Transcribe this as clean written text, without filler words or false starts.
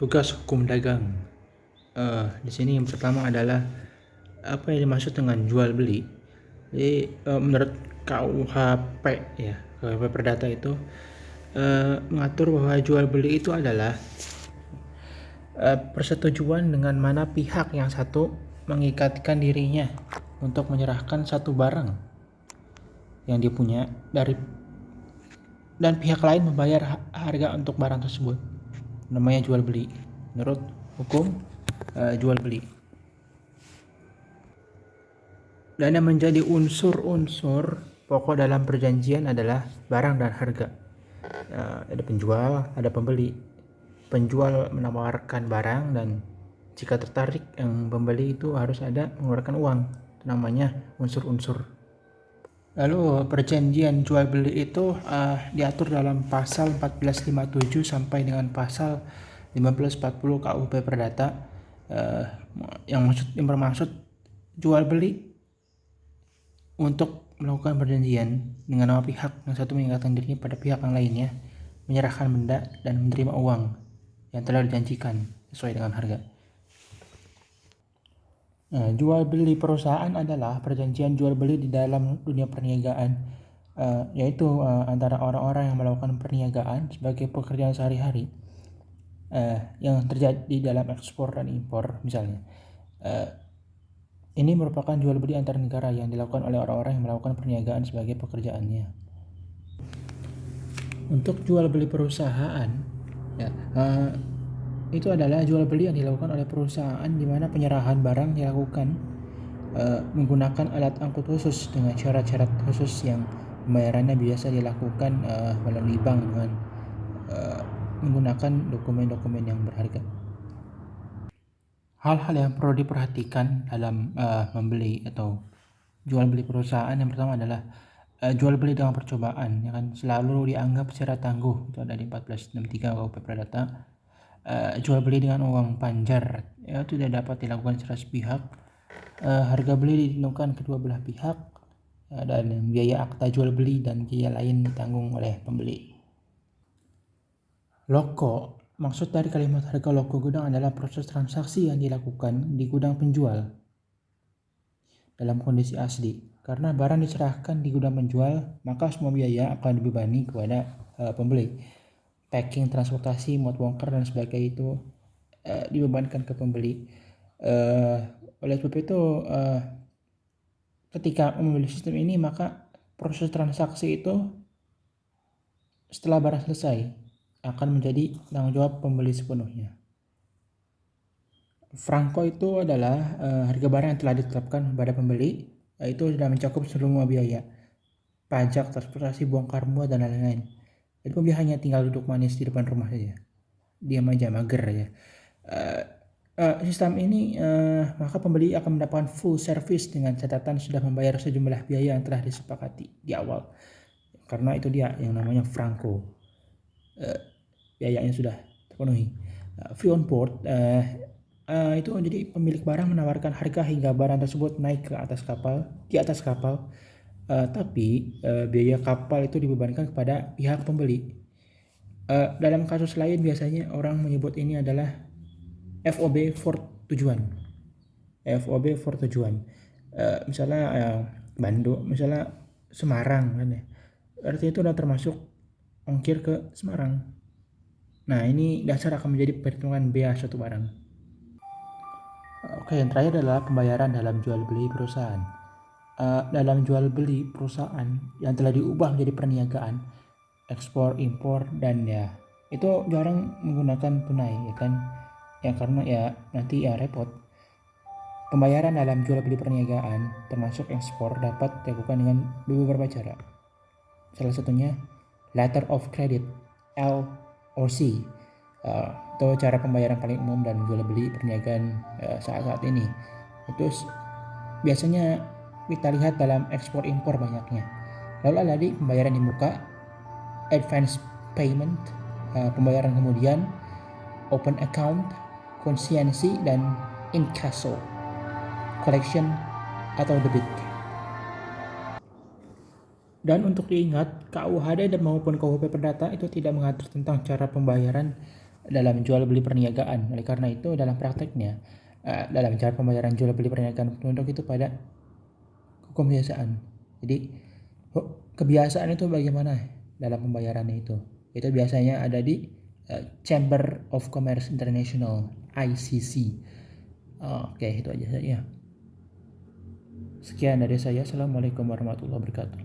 Tugas hukum dagang. Di sini yang pertama adalah apa yang dimaksud dengan jual beli. Jadi menurut KUHP ya, KUHP Perdata itu mengatur bahwa jual beli itu adalah persetujuan dengan mana pihak yang satu mengikatkan dirinya untuk menyerahkan satu barang yang dia punya dan pihak lain membayar harga untuk barang tersebut. Namanya jual beli. Menurut hukum jual beli. Dan yang menjadi unsur-unsur pokok dalam perjanjian adalah barang dan harga. Ada penjual, ada pembeli. Penjual menawarkan barang dan jika tertarik yang pembeli itu harus ada mengeluarkan uang. Itu namanya unsur-unsur. Lalu perjanjian jual beli itu diatur dalam pasal 1457 sampai dengan pasal 1540 KUP Perdata yang bermaksud jual beli untuk melakukan perjanjian dengan nama pihak yang satu mengikatkan dirinya pada pihak yang lainnya, menyerahkan benda dan menerima uang yang telah dijanjikan sesuai dengan harga. Nah, jual beli perusahaan adalah perjanjian jual beli di dalam dunia perniagaan, yaitu antara orang-orang yang melakukan perniagaan sebagai pekerjaan sehari-hari yang terjadi dalam ekspor dan impor misalnya. Ini merupakan jual beli antar negara yang dilakukan oleh orang-orang yang melakukan perniagaan sebagai pekerjaannya. Untuk jual beli perusahaan, ya, itu adalah jual beli yang dilakukan oleh perusahaan di mana penyerahan barang dilakukan menggunakan alat angkut khusus dengan syarat-syarat khusus yang pembayarannya biasa dilakukan melalui bank dengan menggunakan dokumen-dokumen yang berharga. Hal-hal yang perlu diperhatikan dalam membeli atau jual beli perusahaan yang pertama adalah jual beli dengan percobaan, ya kan, selalu dianggap secara tangguh. Itu ada di 1463 KUP Perdata. Jual beli dengan uang panjar ya tidak dapat dilakukan secara sepihak. Harga beli ditentukan kedua belah pihak dan biaya akta jual beli dan biaya lain ditanggung oleh pembeli. Loko, maksud dari kalimat harga loko gudang adalah proses transaksi yang dilakukan di gudang penjual dalam kondisi asli. Karena barang diserahkan di gudang penjual, maka semua biaya akan dibebani kepada pembeli. Packing, transportasi, muat bongkar dan sebagainya itu dibebankan ke pembeli. Oleh sebab itu ketika memilih sistem ini maka proses transaksi itu setelah barang selesai akan menjadi tanggung jawab pembeli sepenuhnya. Franko itu adalah harga barang yang telah ditetapkan kepada pembeli, itu sudah mencakup semua biaya, pajak, transportasi, bongkar muat dan lain-lain. Jadi pembeli hanya tinggal duduk manis di depan rumah saja, diam aja, mager ya. Sistem ini maka pembeli akan mendapatkan full service dengan catatan sudah membayar sejumlah biaya yang telah disepakati di awal. Karena itu dia yang namanya franko, biayanya sudah terpenuhi. Fee on board itu jadi pemilik barang menawarkan harga hingga barang tersebut naik ke atas kapal, di atas kapal. Tapi biaya kapal itu dibebankan kepada pihak pembeli. Dalam kasus lain biasanya orang menyebut ini adalah FOB for tujuan. FOB for tujuan. Misalnya Bandung, misalnya Semarang kan ya. Artinya itu sudah termasuk ongkir ke Semarang. Nah, ini dasar akan menjadi perhitungan bea suatu barang. Oke, yang terakhir adalah pembayaran dalam jual beli perusahaan. Dalam jual beli perusahaan yang telah diubah menjadi perniagaan, ekspor, impor, dan ya itu jarang menggunakan tunai ya kan, ya karena ya nanti ya repot. Pembayaran dalam jual beli perniagaan termasuk ekspor dapat dilakukan dengan beberapa cara. Salah satunya letter of credit (LOC). Itu cara pembayaran paling umum dan jual beli perniagaan saat ini. Itu biasanya kita lihat dalam ekspor impor banyaknya. Lalu ada di pembayaran di muka, advance payment, pembayaran kemudian, open account, konsiensi, dan incasso, collection atau debit. Dan untuk diingat, KUHD dan maupun KUHP Perdata itu tidak mengatur tentang cara pembayaran dalam jual beli perniagaan. Oleh karena itu dalam prakteknya dalam cara pembayaran jual beli perniagaan penduduk itu pada kebiasaan. Jadi kebiasaan itu bagaimana dalam pembayarannya itu? Itu biasanya ada di Chamber of Commerce International (ICC). Oke, itu aja saja. Sekian dari saya. Assalamualaikum warahmatullahi wabarakatuh.